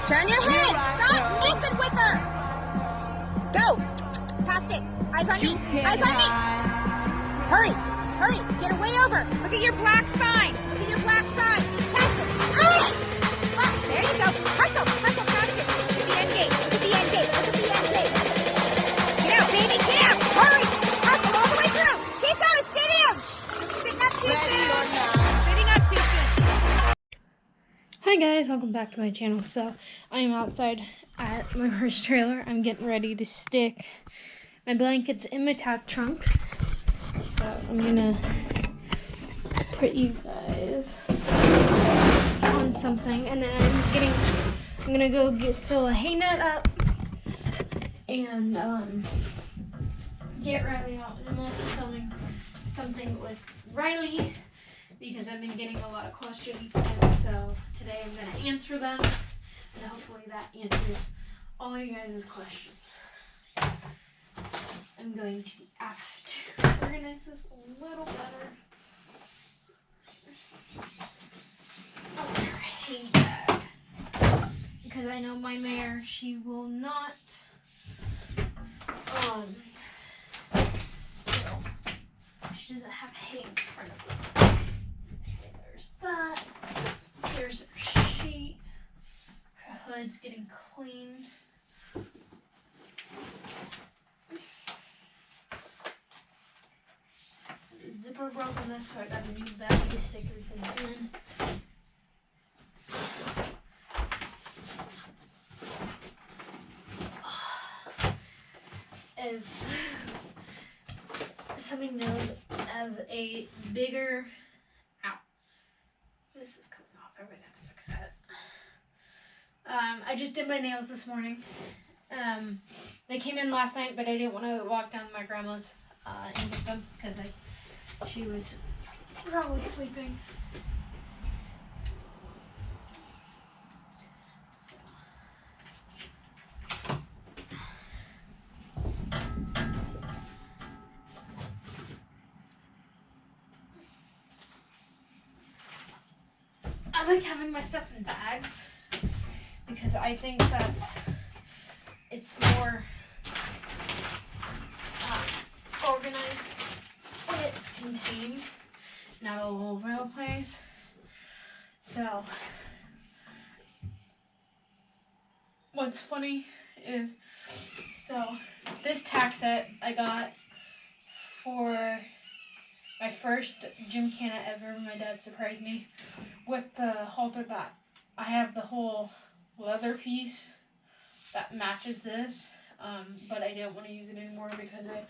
Turn your head. Stop messing with her. Go. Past it. Eyes on me. Eyes on me. Hurry. Hurry. Get her way over. Look at your black sign. Look at your black sign. Past it. Ah! Oh, there you go. Hustle. Hustle past it. Look at the end gate. Look at the end gate. Look at the end gate. Get out, baby. Get out. Hurry. Hustle all the way through. Keep going. Stay down. Sitting up too soon. Sitting up too soon. Hi guys, welcome back to my channel. So I am outside at my horse trailer. I'm getting ready to stick my blankets in my top trunk. So I'm gonna put you guys on something, and then I'm gonna go fill a hay net up and get Riley out. And I'm also filming something with Riley, because I've been getting a lot of questions, and so today I'm going to answer them, and hopefully that answers all you guys' questions. I'm going to have to organize this a little better. Oh, there, hay bag. Because I know my mare, she will not sit still. She doesn't have hay in front of her. There's that. There's her sheet. Her hood's getting cleaned. The zipper broke on this, so I got a new bag to stick everything in. If somebody knows of a bigger, this is coming off. I'm gonna have to fix that. I just did my nails this morning. They came in last night, but I didn't want to walk down to my grandma's and get them because she was probably sleeping. I like having my stuff in bags because I think it's more organized when it's contained, not all over the place. So what's funny is, so this tack set I got for my first gymkhana ever. My dad surprised me with the halter that I have the whole leather piece that matches this, but I didn't want to use it anymore because it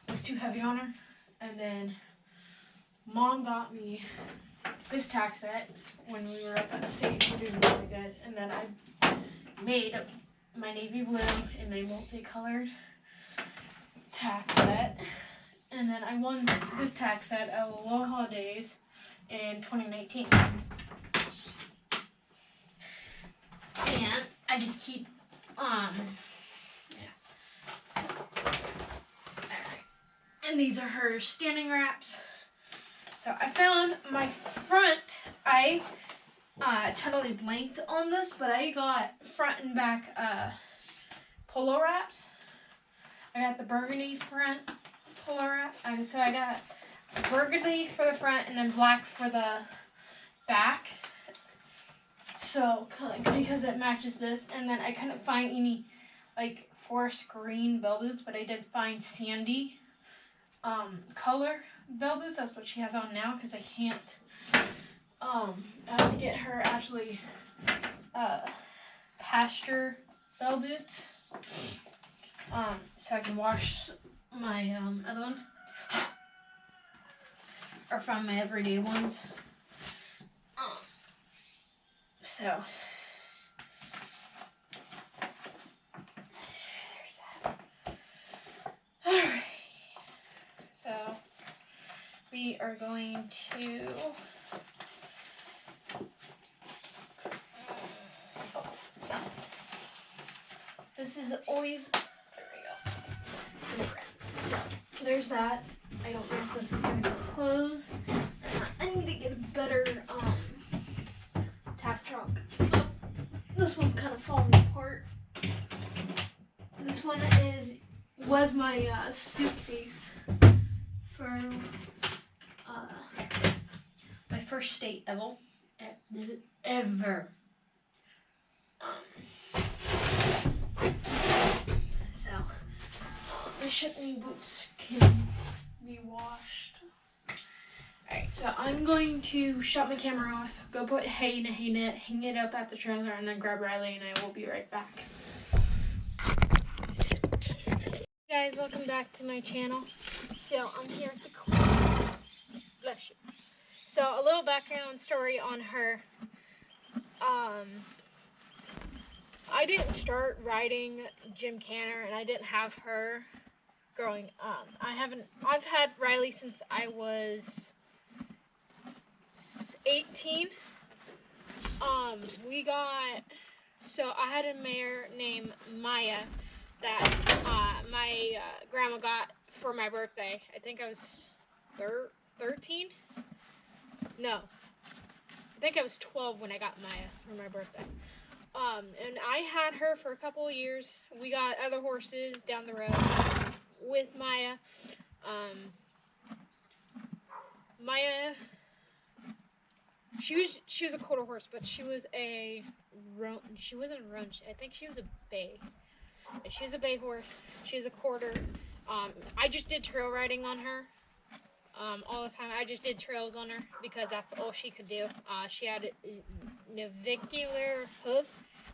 was too heavy on her. And then Mom got me this tack set when we were up at state. We're doing really good. And then I made my navy blue in my multicolored tack set. And then I won this tack set at Aloha Days in 2019. And I just keep, yeah. So, alright. And these are her standing wraps. So I found my front, I totally blanked on this, but I got front and back polo wraps. I got the burgundy front polo wrap. So I got burgundy for the front and then black for the back. So because it matches this, and then I couldn't find any like forest green bell boots, but I did find sandy color bell boots. That's what she has on now because I can't. I have to get her actually pasture bell boots. So I can wash my other ones, or from my everyday ones. So there's that. Alright. So we are going to this is always, there we go. So there's that. I don't know if this is going to close. I need to get a better tack trunk. Oh, this one's kind of falling my suitcase for my first state ever. So my shipping boots can be washed. Alright, so I'm going to shut my camera off, go put hay in a hay net, hang it up at the trailer, and then grab Riley, and I will be right back. Hey guys, welcome back to my channel. So I'm here at the corner. Bless you. So a little background story on her. I didn't start riding Gymkhana, and I didn't have her growing up. I've had Riley since I was 18. So I had a mare named Maya that my grandma got for my birthday. I think I was 13? No. I think I was 12 when I got Maya for my birthday. And I had her for a couple of years. We got other horses down the road with Maya. Maya, she was a quarter horse, but she wasn't a roan. I think she was a bay. She was a bay horse. She was a quarter. I just did trail riding on her all the time. I just did trails on her because that's all she could do. She had navicular hoof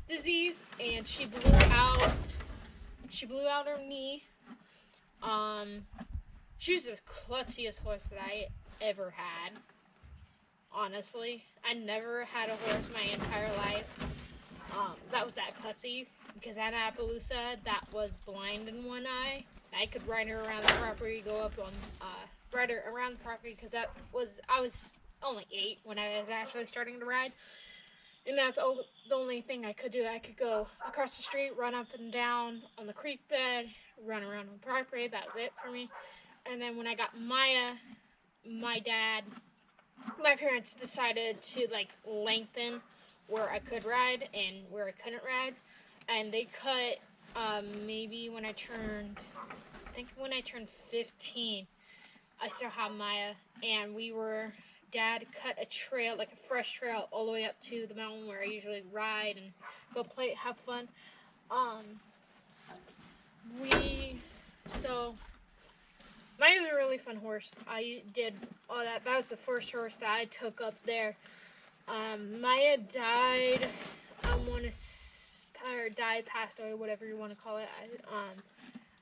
disease, and she blew out her knee. She was the klutziest horse that I ever had. Honestly, I never had a horse my entire life that was that klutzy, because at Appaloosa that was blind in one eye. I could ride her around the property, go up on ride her around the property, because I was only 8 when I was actually starting to ride. And that's the only thing I could do. I could go across the street, run up and down on the creek bed, run around on the property. That was it for me. And then when I got Maya, my parents decided to lengthen where I could ride and where I couldn't ride. And they cut maybe when I turned 15, I still have Maya, and Dad cut a trail, like a fresh trail, all the way up to the mountain where I usually ride and go play, have fun. Maya's a really fun horse. I did all that. That was the first horse that I took up there. Maya died, passed away, whatever you want to call it.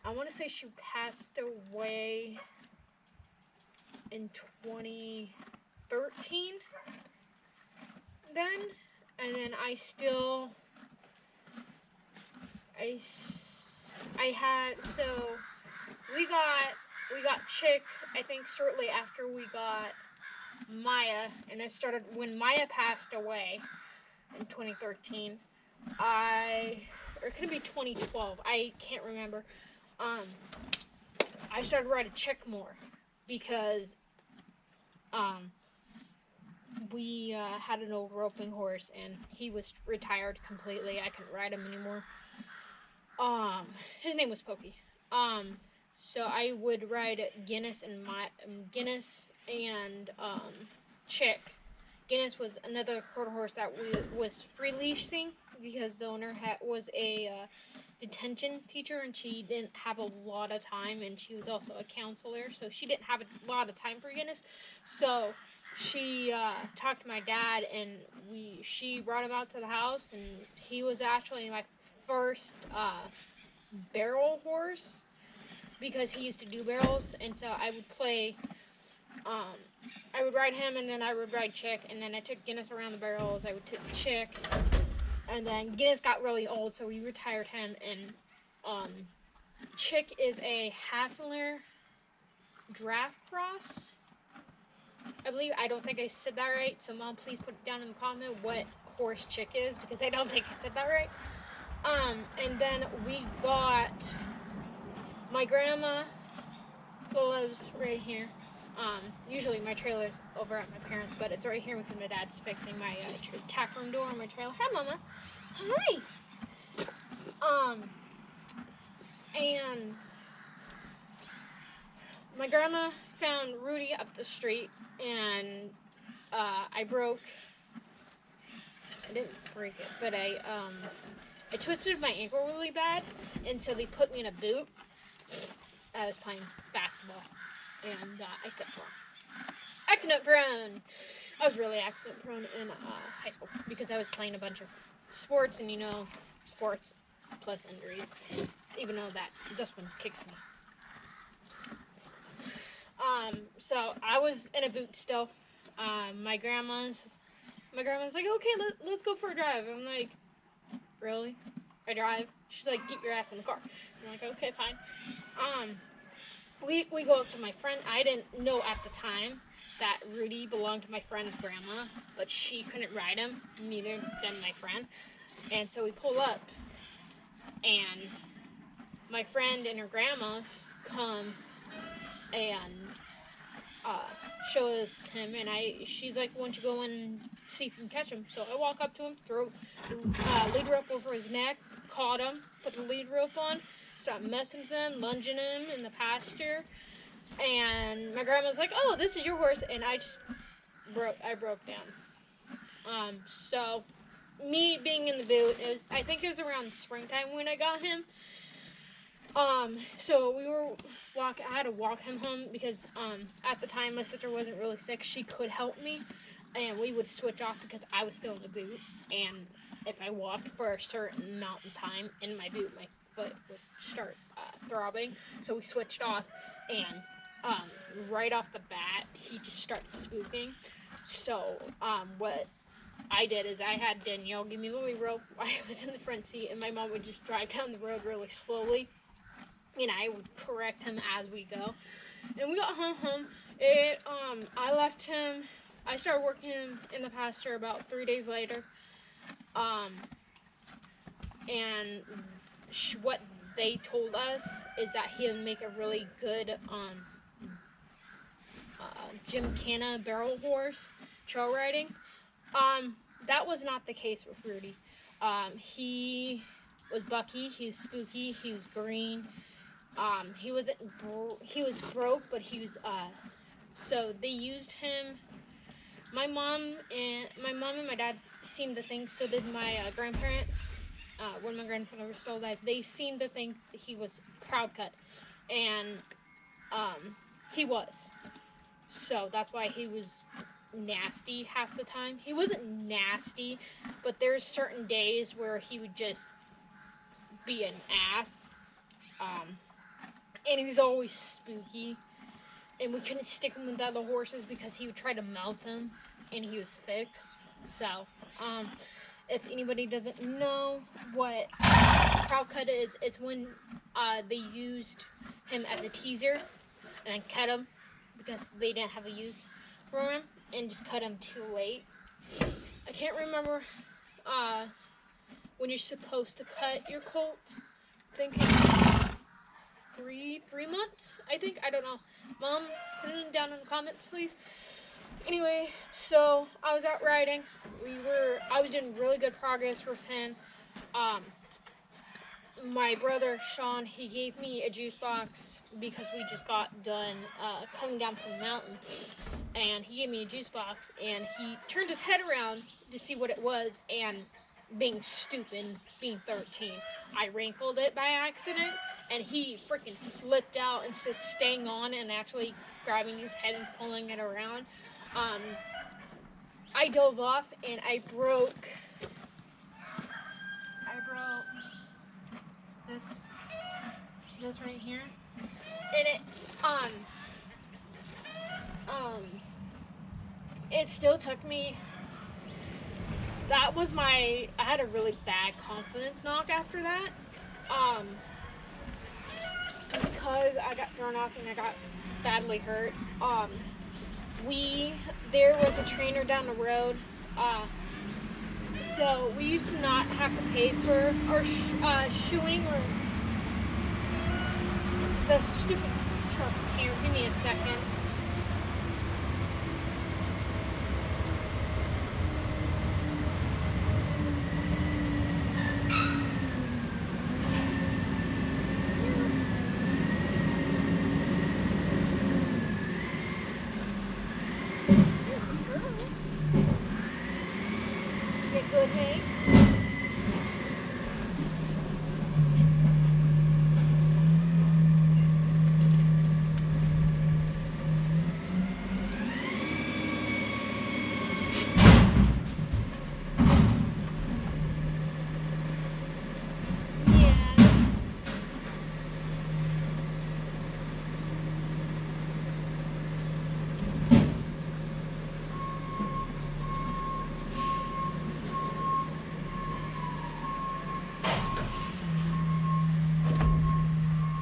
I want to say she passed away in 2013 then, and then we got Chick, I think, shortly after we got Maya, and it started when Maya passed away in 2013. Or it could be 2012. I can't remember. I started riding Chick more because we had an old roping horse, and he was retired completely. I couldn't ride him anymore. His name was Pokey. So I would ride Guinness and Chick. Guinness was another quarter horse that was free leashing because the owner was a detention teacher, and she didn't have a lot of time, and she was also a counselor, so she didn't have a lot of time for Guinness. So she talked to my dad, and she brought him out to the house, and he was actually my first barrel horse, because he used to do barrels, and so I would play, I would ride him, and then I would ride Chick, and then I took Guinness around the barrels. I would take Chick, and then Guinness got really old, so we retired him, and Chick is a Hafler draft cross, I believe. I don't think I said that right, so Mom, please put it down in the comment what horse Chick is, because I don't think I said that right. And then we got, my grandma lives right here. Usually my trailer's over at my parents', but it's right here because my dad's fixing my tack room door on my trailer. Hi, Mama. Hi. And my grandma found Rudy up the street, and I didn't break it, but I twisted my ankle really bad, and so they put me in a boot. I was playing basketball, and I stepped wrong. Accident prone. I was really accident prone in high school because I was playing a bunch of sports, and sports plus injuries, even though this one kicks me. So I was in a boot still. My grandma's like, okay, let's go for a drive. I'm like, really? I drive? She's like, get your ass in the car. I'm like, okay, fine. We go up to my friend. I didn't know at the time that Rudy belonged to my friend's grandma, but she couldn't ride him, neither did my friend. And so we pull up, and my friend and her grandma come and show us him, and she's like, why don't you go and see if you can catch him? So I walk up to him, throw lead rope over his neck, caught him, put the lead rope on, start messing with him, lunging him in the pasture, and my grandma's like, oh, this is your horse, and I broke down. So me being in the boot, I think it was around springtime when I got him. So I had to walk him home because, at the time my sister wasn't really sick. She could help me, and we would switch off because I was still in the boot, and if I walked for a certain amount of time in my boot, my foot would start, throbbing, so we switched off, and, right off the bat, he just started spooking. So, what I did is I had Danielle give me the lead rope. I was in the front seat, and my mom would just drive down the road really slowly, and I would correct him as we go. And we got home. I left him. I started working in the pasture about 3 days later. And what they told us is that he'll make a really good Gymkhana barrel horse trail riding. That was not the case with Rudy. He was bucky. He was spooky. He was green. He was broke, but he was, so they used him. My mom and my dad seemed to think, so did my grandparents, when my grandfather was still alive, they seemed to think that he was proud cut, and he was. So that's why he was nasty half the time. He wasn't nasty, but there's certain days where he would just be an ass. And he was always spooky, and we couldn't stick him with the other horses because he would try to melt him, and he was fixed. So, if anybody doesn't know what proud cut is, it's when they used him as a teaser and then cut him because they didn't have a use for him and just cut him too late. I can't remember when you're supposed to cut your colt. I think it's 3 months, I think. I don't know. Mom, put it down in the comments, please. Anyway, so I was out riding. I was doing really good progress with him. My brother, Sean, he gave me a juice box because we just got done coming down from the mountain. And he gave me a juice box, and he turned his head around to see what it was, and being stupid, being 13, I rankled it by accident, and he freaking flipped out instead of staying on and actually grabbing his head and pulling it around. I dove off, and I broke this right here, and it still took me. I had a really bad confidence knock after that, because I got thrown off and I got badly hurt. There was a trainer down the road, so we used to not have to pay for our shoeing or the stupid trucks here. Give me a second. Get good hay.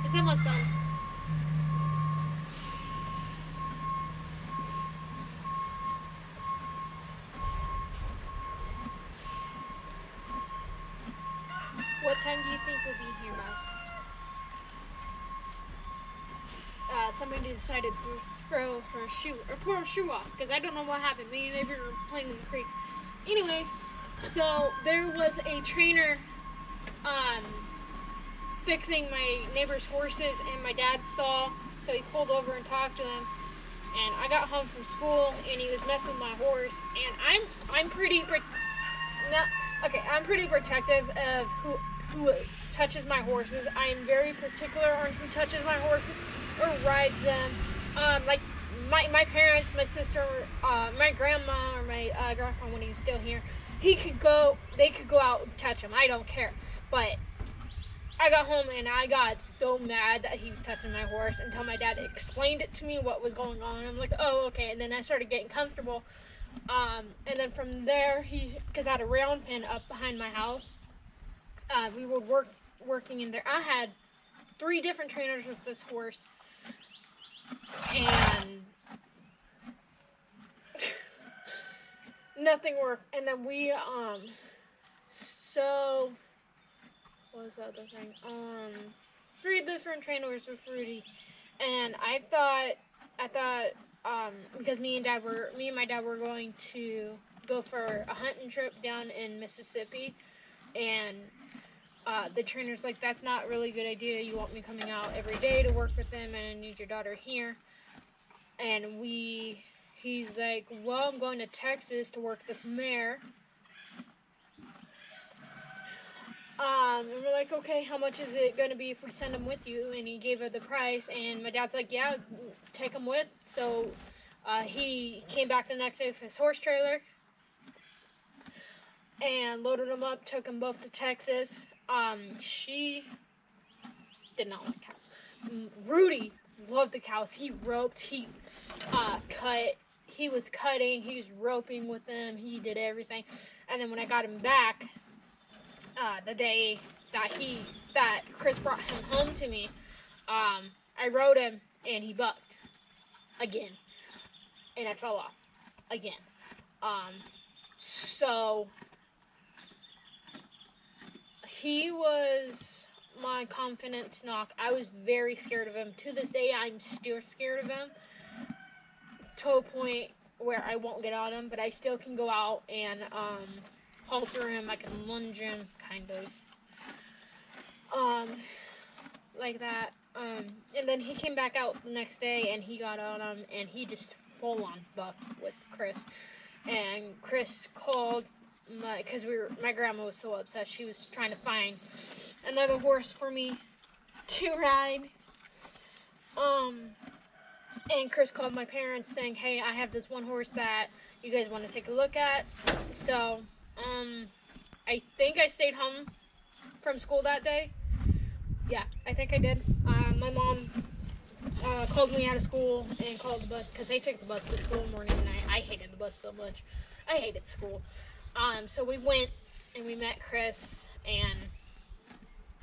It's almost done. What time do you think we'll be here by? Somebody decided to throw her shoe, or pull her shoe off, because I don't know what happened. Me and neighbor were playing in the creek. Anyway, so there was a trainer fixing my neighbor's horses, and my dad saw, so he pulled over and talked to him. And I got home from school, and he was messing with my horse. And I'm pretty protective of who touches my horses. I am very particular on who touches my horses or rides them. Like my parents, my sister, my grandma, or my grandpa when he was still here, they could go out and touch him. I don't care. But I got home and I got so mad that he was touching my horse until my dad explained it to me what was going on. I'm like, oh, okay. And then I started getting comfortable. And then from there, because I had a round pen up behind my house, we were working in there. I had 3 different trainers with this horse, and nothing worked. And then we, what was the other thing? 3 different trainers with Rudy, and I thought, because me and my dad were going to go for a hunting trip down in Mississippi, and the trainer's like, that's not really a good idea. You want me coming out every day to work with them, and I need your daughter here. And he's like, well, I'm going to Texas to work this mare. And we're like, okay, how much is it going to be if we send him with you? And he gave her the price, and my dad's like, yeah, take him with. So he came back the next day with his horse trailer and loaded them up, took them both to Texas. She did not like cows. Rudy loved the cows. He roped, he cut, he was cutting, he was roping with them, he did everything. And then when I got him back, the day that Chris brought him home to me, I rode him and he bucked again, and I fell off again. So he was my confidence knock. I was very scared of him. To this day, I'm still scared of him, to a point where I won't get on him, but I still can go out and halter him. I can lunge him, kind of, like that. And then he came back out the next day, and he got on him, and he just full on bucked with Chris. And Chris called because my grandma was so upset. She was trying to find another horse for me to ride. And Chris called my parents saying, hey, I have this one horse that you guys want to take a look at. So I think I stayed home from school that day. Yeah, I think I did. My mom called me out of school and called the bus, because I took the bus to school morning and night. I hated the bus so much. I hated school. So we went and we met Chris, and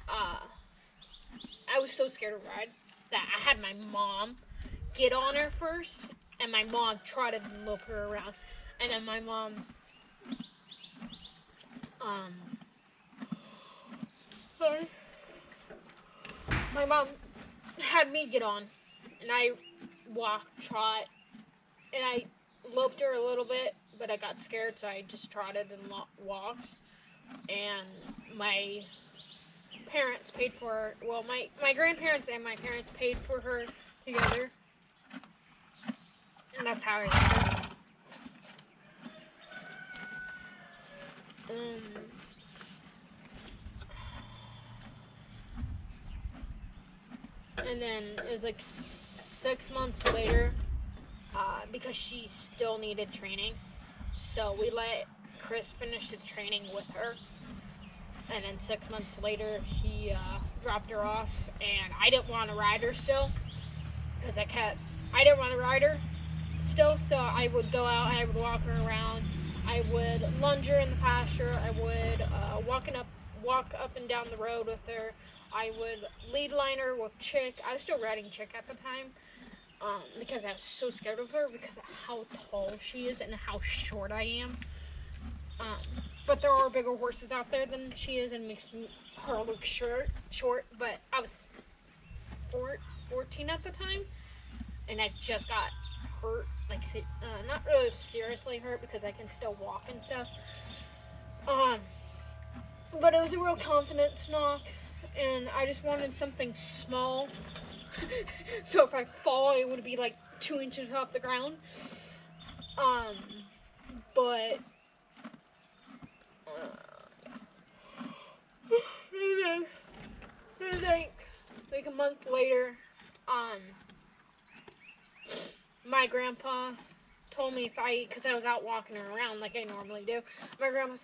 I was so scared to ride that I had my mom get on her first, and my mom trotted and lope her around. And then my mom my mom had me get on, and I trot, and I loped her a little bit, but I got scared, so I just trotted and walked. And my parents paid for her. Well, my grandparents and my parents paid for her together, and that's how I got her. And then it was like 6 months later, because she still needed training. So we let Chris finish the training with her. And then 6 months later, he dropped her off. And I didn't want to ride her still. Because I didn't want to ride her still. So I would go out, I would walk her around. I would lunge her in the pasture. I would walk up and down the road with her. I would lead line her with Chick. I was still riding Chick at the time. Because I was so scared of her because of how tall she is and how short I am. But there are bigger horses out there than she is, and makes her look short. But I was 14 at the time, and I just got hurt. Like, not really seriously hurt because I can still walk and stuff. But it was a real confidence knock, and I just wanted something small. So if I fall, it would be like 2 inches off the ground. But like a month later, my grandpa told me because I was out walking her around like I normally do. My grandpa's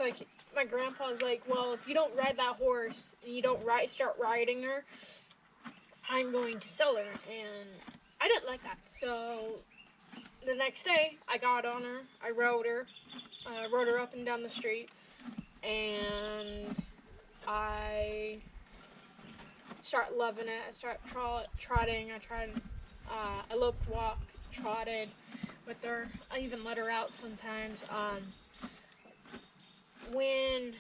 like, well, if you don't ride that horse and you don't start riding her, I'm going to sell her. And I didn't like that. So the next day, I got on her. I rode her up and down the street, and I start loving it. I start trotting. I tried eloped walk, trotted with her. I even let her out sometimes. When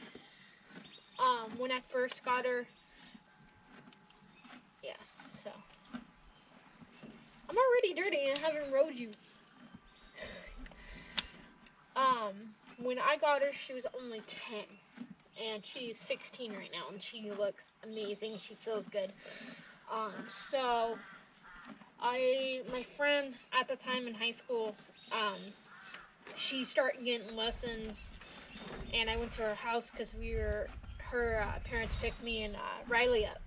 I first got her, yeah. So I'm already dirty and I haven't rode you. When I got her, she was only 10. And she's 16 right now, and she looks amazing. She feels good. So my friend at the time in high school, she started getting lessons, and I went to her house because her parents picked me and Riley up,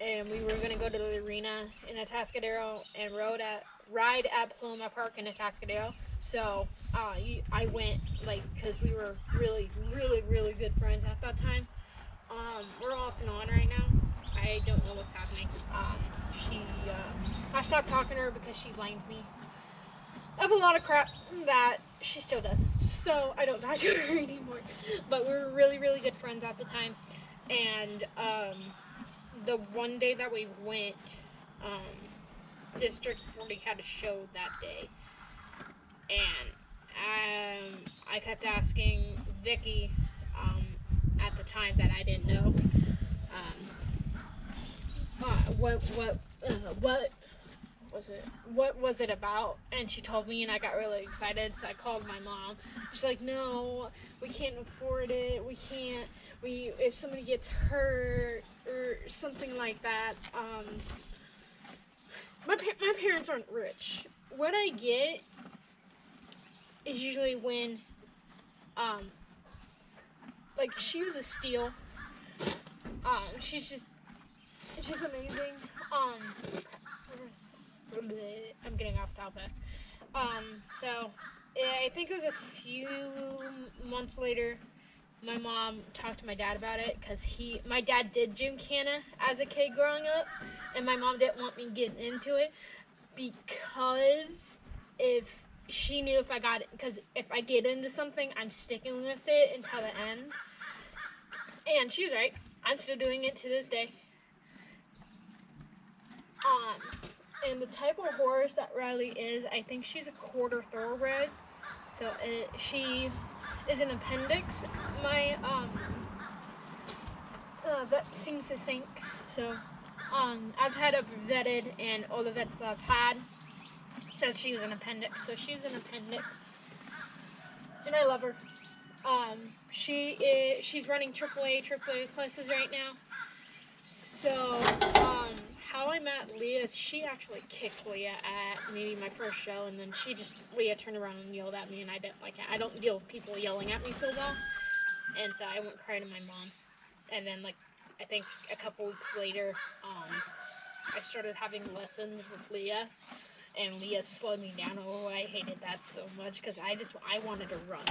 and we were gonna go to the arena in Atascadero and ride at Paloma Park in Atascadero. So I went, because we were really, really, really good friends at that time. We're off and on right now. I don't know what's happening. I stopped talking to her because she blamed me of a lot of crap that she still does. So I don't talk to her anymore. But we were really, really good friends at the time. And the one day that we went, District 40 had a show that day. And I kept asking Vicky at the time that I didn't know what was it about, and she told me, and I got really excited. So I called my mom. She's like, no, we can't afford it. If somebody gets hurt or something like that. My parents aren't rich. What I get is usually when, she was a steal. She's amazing. I'm getting off topic. So, I think it was a few months later, my mom talked to my dad about it, because my dad did Gymkhana as a kid growing up, and my mom didn't want me getting into it, because she knew if I get into something, I'm sticking with it until the end. And she was right. I'm still doing it to this day. And the type of horse that Riley is, I think she's a quarter thoroughbred. So she is an appendix. My vet seems to think so. I've had her vetted, and all the vets that I've had said she was an appendix. So she's an appendix, and I love her. She's running AAA classes right now. So how I met Leah is she actually kicked Leah at maybe my first show, and then Leah turned around and yelled at me, and I didn't like it. I don't deal with people yelling at me so well. And so I went crying to my mom. And then, like, I think a couple weeks later, I started having lessons with Leah. And Leah slowed me down. Oh, I hated that so much because I wanted to run.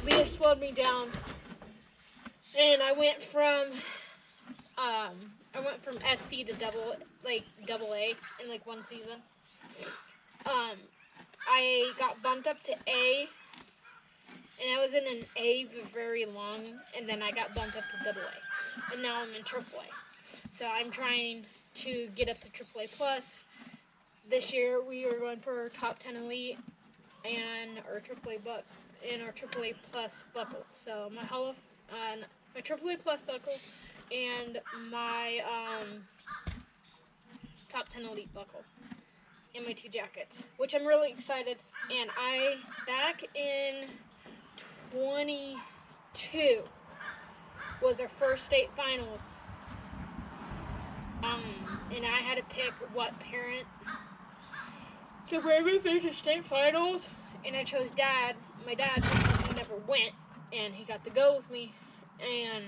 Leah slowed me down. And I went from FC to double A in like one season. I got bumped up to A, and I was in an A for very long, and then I got bumped up to double A, and now I'm in triple A. So I'm trying to get up to triple A plus. This year we are going for our top 10 elite and our triple A plus buckle. So my my triple A plus buckle and my top 10 elite buckle and my 2 jackets, which I'm really excited. And back in 22 was our first state finals. And I had to pick what parent to bring me to the state finals, and I chose my dad, because he never went, and he got to go with me. And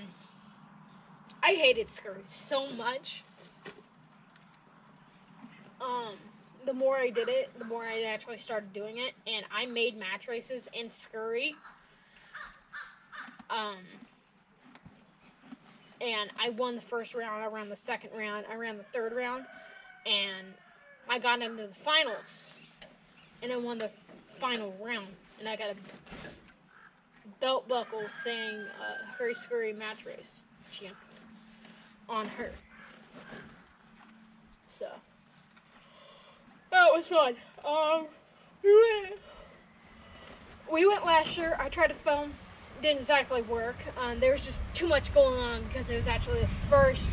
I hated Scurry so much. The more I did it, the more I actually started doing it, and I made match races in Scurry. And I won the first round, I ran the second round, I ran the third round, and I got into the finals, and I won the final round, and I got a belt buckle saying Hurry Scurry match race champion on her. So that was fun. We went last year. I tried to film. Didn't exactly work. There was just too much going on because it was actually the first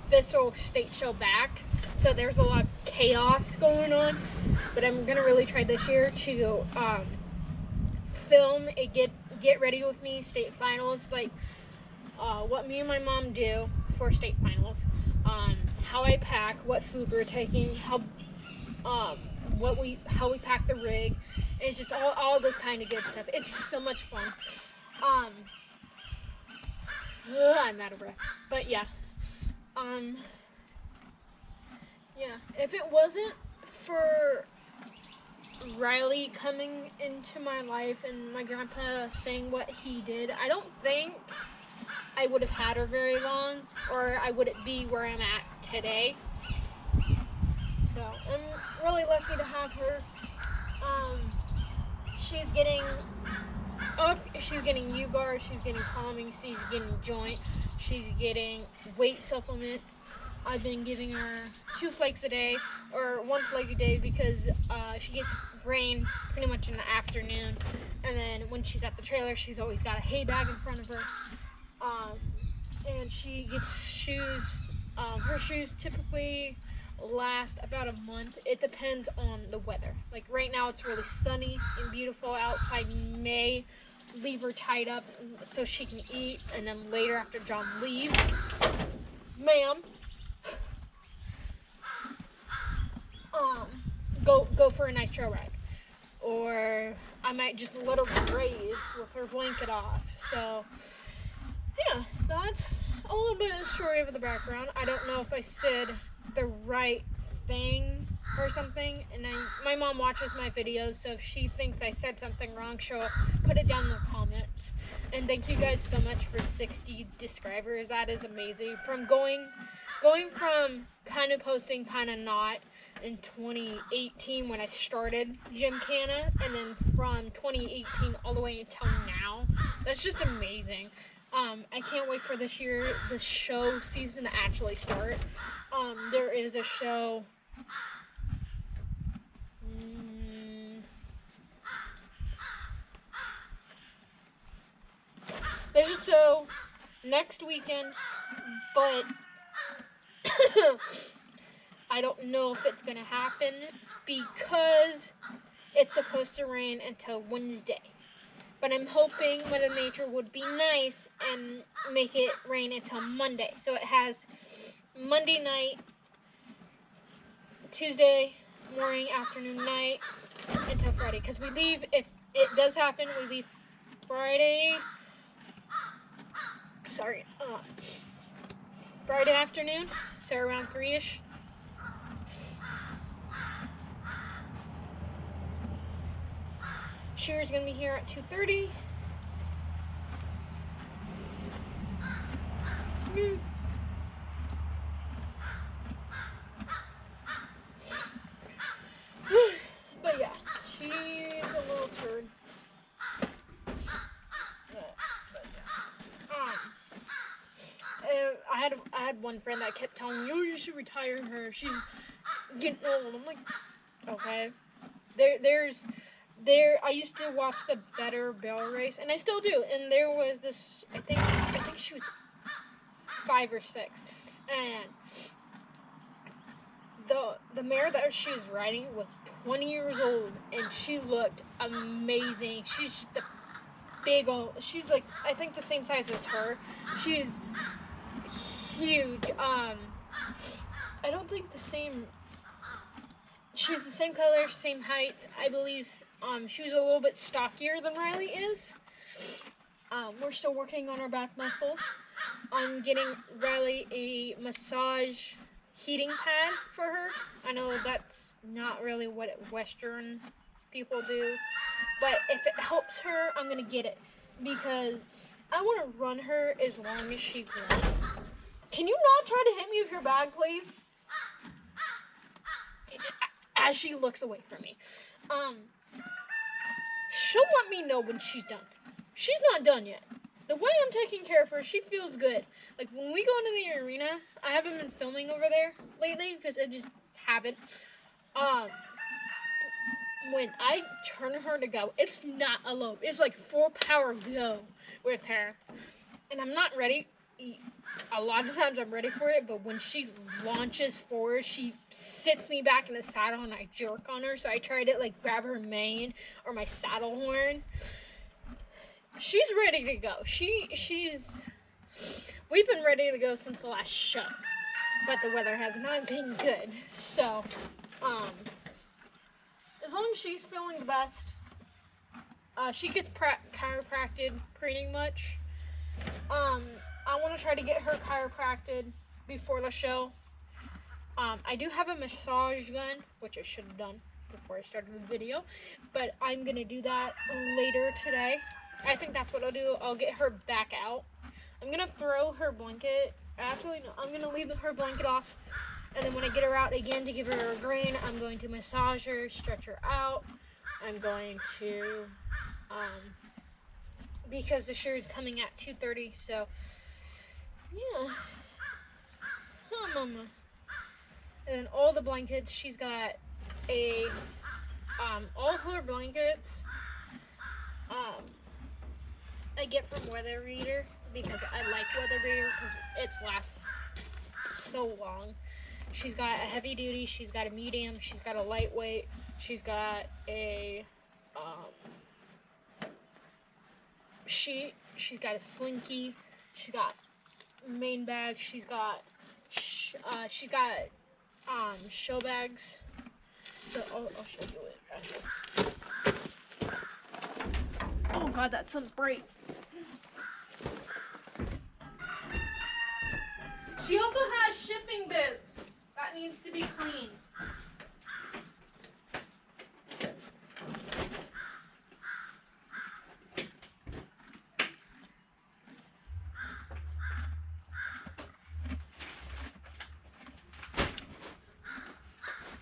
official state show back. So there's a lot of chaos going on. But I'm gonna really try this year to film and get ready with me state finals, like what me and my mom do for state finals, how I pack, what food we're taking, how we pack the rig. It's just all this kind of good stuff. It's so much fun. I'm out of breath. But yeah. If it wasn't for Riley coming into my life and my grandpa saying what he did, I don't think I would have had her very long, or I wouldn't be where I'm at today. So I'm really lucky to have her. She's getting U-Guard, she's getting calming, she's getting joint, she's getting weight supplements. I've been giving her 2 flakes a day, or 1 flake a day, because she gets rain pretty much in the afternoon. And then when she's at the trailer, she's always got a hay bag in front of her. And she gets shoes. Her shoes typically last about a month. It depends on the weather. Like right now it's really sunny and beautiful outside. You may leave her tied up so she can eat, and then later after John leaves, ma'am, go for a nice trail ride. Or I might just let her graze with her blanket off. So yeah, that's a little bit of the story of the background. I don't know if I said the right thing or something, and my mom watches my videos, so if she thinks I said something wrong, she'll put it down in the comments. And thank you guys so much for 60 subscribers. That is amazing. From going from kind of posting, kind of not, in 2018 when I started Gymkhana, and then from 2018 all the way until now, that's just amazing. I can't wait for the show season to actually start. There is a show. There's a show next weekend, but I don't know if it's gonna happen because it's supposed to rain until Wednesday. But I'm hoping Mother Nature would be nice and make it rain until Monday. So it has Monday night, Tuesday morning, afternoon, night, until Friday. ready because we leave. If it does happen, we leave Friday. Sorry, Friday afternoon, so around 3-ish. Shearer's gonna be here at 2:30. But yeah, she's a little turd. I had one friend that kept telling me, "Oh, you should retire her. She's getting old." I'm like, okay. I used to watch the Better Bell race, and I still do. And there was this, I think she was 5 or 6, and the mare that she was riding was 20 years old, and she looked amazing. She's just a big old. She's like, I think the same size as her. She's huge. I don't think the same. She's the same color, same height, I believe. She was a little bit stockier than Riley is. We're still working on her back muscles. I'm getting Riley a massage heating pad for her. I know that's not really what Western people do, but if it helps her, I'm gonna get it because I want to run her as long as she wants. Can you not try to hit me with your bag, please? As she looks away from me. She'll let me know when she's done. She's not done yet. The way I'm taking care of her, she feels good. Like, when we go into the arena, I haven't been filming over there lately because I just haven't. When I turn her to go, it's not a lope. It's like full power go with her. And I'm not ready. A lot of times I'm ready for it, but when she launches forward, she sits me back in the saddle and I jerk on her. So I try to like grab her mane or my saddle horn. She's ready to go. We've been ready to go since the last show, but the weather has not been good. So, as long as she's feeling the best, she gets chiropracted pretty much. I want to try to get her chiropracted before the show. I do have a massage gun, which I should have done before I started the video, but I'm going to do that later today. I think that's what I'll do. I'll get her back out. I'm going to throw her blanket. Actually, no, I'm going to leave her blanket off, and then when I get her out again to give her a grain, I'm going to massage her, stretch her out. I'm going to, because the show is coming at 2:30, so yeah. Oh, mama. And then all the blankets, she's got all her blankets, I get from Weather Reader because I like Weather Reader because it lasts so long. She's got a heavy duty, she's got a medium, she's got a lightweight, she's got a, she's got a slinky, she's got main bag, she's got show bags. So I'll show you it actually. Oh god, that sun's bright. She also has shipping boots that needs to be cleaned.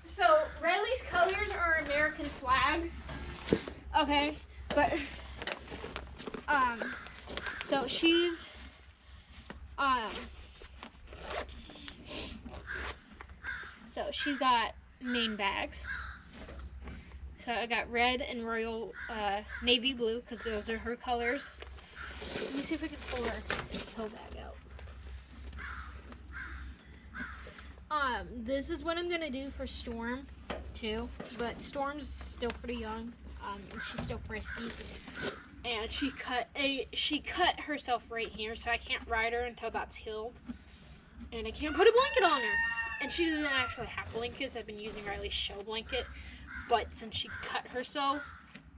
So Riley's colors are American flag. Okay, but so she's got main bags. So I got red and royal navy blue because those are her colors. Let me see if I can pull her toe bag out. This is what I'm gonna do for Storm too, but Storm's still pretty young. And she's still frisky, and she cut herself right here, so I can't ride her until that's healed, and I can't put a blanket on her. And she doesn't actually have blankets. I've been using Riley's show blanket, but since she cut herself,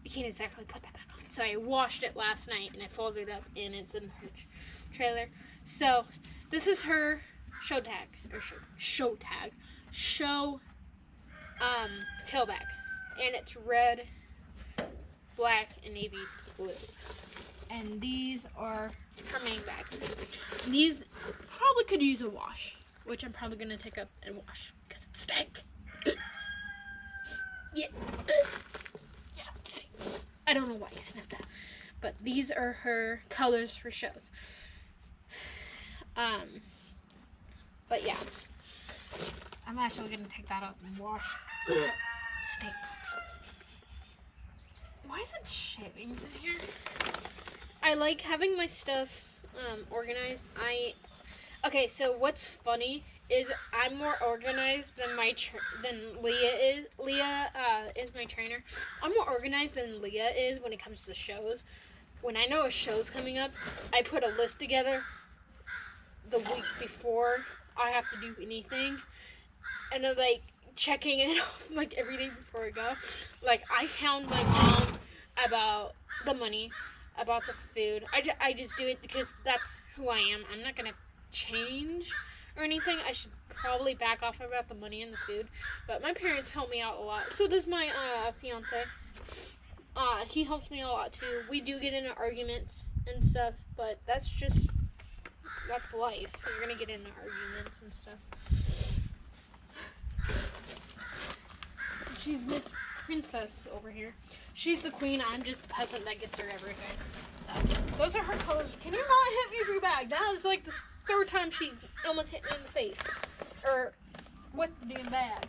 you can't exactly put that back on. So I washed it last night and I folded it up and it's in the trailer. So this is her show tailback, and it's red, black, and navy blue. And these are her main bags. These probably could use a wash, which I'm probably gonna take up and wash because it stinks. Yeah, it stinks. I don't know why you sniffed that, but these are her colors for shows. But yeah, I'm actually gonna take that up and wash. Stinks. Why is it shavings in here? I like having my stuff organized. Okay, so what's funny is I'm more organized than Leah is. Leah is my trainer. I'm more organized than Leah is when it comes to shows. When I know a show's coming up, I put a list together the week before I have to do anything, and I'm like checking it off like every day before I go. Like I hound my mom about the money, about the food. I just do it because that's who I am. I'm not gonna change or anything. I should probably back off about the money and the food, but my parents help me out a lot. So does my fiance. He helps me a lot too. We do get into arguments and stuff, but that's life. You're gonna get into arguments and stuff. She's Miss Princess over here. She's the queen. I'm just the peasant that gets her everything. So, those are her colors. Can you not hit me through bag? That was like the third time she almost hit me in the face. Or with the damn bag.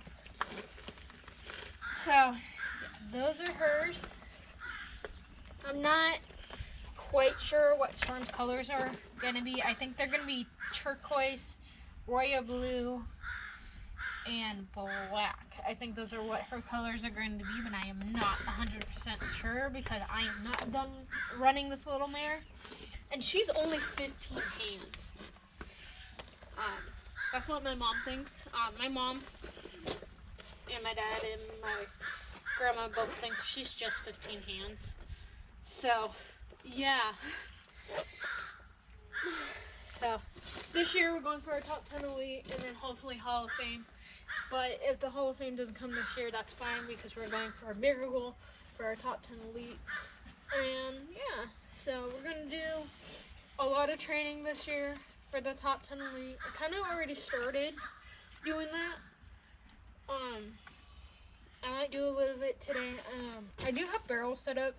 So, yeah, those are hers. I'm not quite sure what Storm's colors are going to be. I think they're going to be turquoise, royal blue, and black. I think those are what her colors are going to be, but I am not 100% sure because I am not done running this little mare. And she's only 15 hands. That's what my mom thinks. My mom and my dad and my grandma both think she's just 15 hands. So, yeah. So, this year we're going for a top 10 elite and then hopefully Hall of Fame. But if the Hall of Fame doesn't come this year, that's fine because we're going for a bigger goal for our top 10 elite. And yeah, so we're going to do a lot of training this year for the top 10 elite. I kind of already started doing that. I might do a little bit today. I do have barrels set up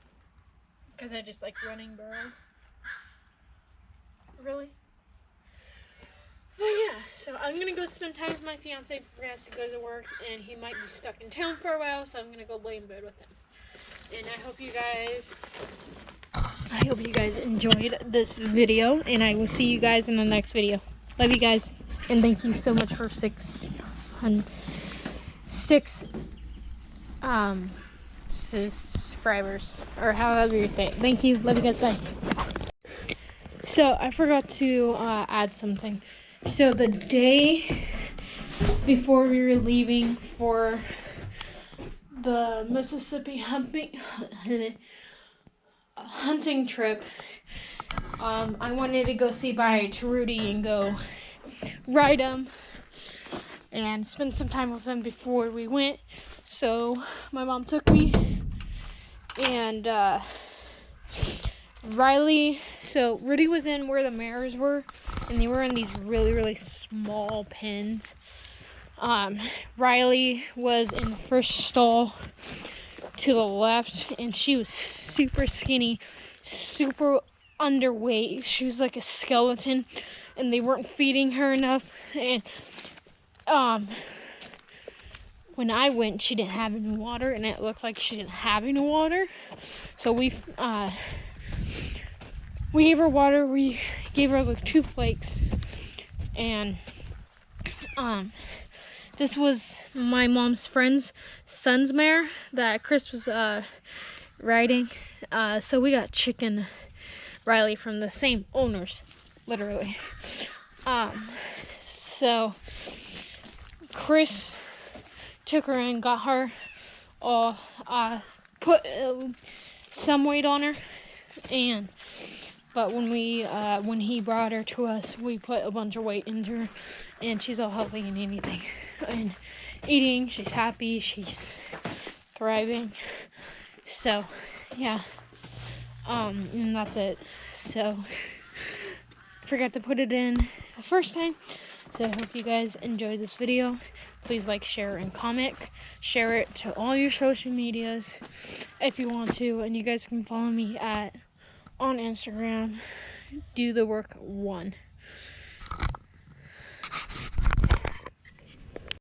because I just like running barrels. Really? But yeah, so I'm going to go spend time with my fiance before he has to go to work, and he might be stuck in town for a while, so I'm going to go lay in bed with him. And I hope you guys enjoyed this video, and I will see you guys in the next video. Love you guys, and thank you so much for six subscribers, or however you say it. Thank you. Love you guys. Bye. So I forgot to add something. So the day before we were leaving for the Mississippi hunting trip, I wanted to go see Bye to Rudy and go ride him and spend some time with him before we went. So my mom took me, and Riley, so Rudy was in where the mares were, and they were in these really, really small pens. Riley was in the first stall to the left, and she was super skinny, super underweight. She was like a skeleton, and they weren't feeding her enough. And when I went, she didn't have any water, and it looked like she didn't have any water. So we gave her water. We gave her like 2 flakes, and this was my mom's friend's son's mare that Chris was riding. So we got Chicken Riley from the same owners, literally. So Chris took her in, got her put some weight on her, but when he brought her to us, we put a bunch of weight into her, and she's all healthy and anything, and eating. She's happy. She's thriving. So, yeah. And that's it. So, forgot to put it in the first time. So I hope you guys enjoyed this video. Please like, share, and comment. Share it to all your social medias if you want to. And you guys can follow me on Instagram, Do The Work 1.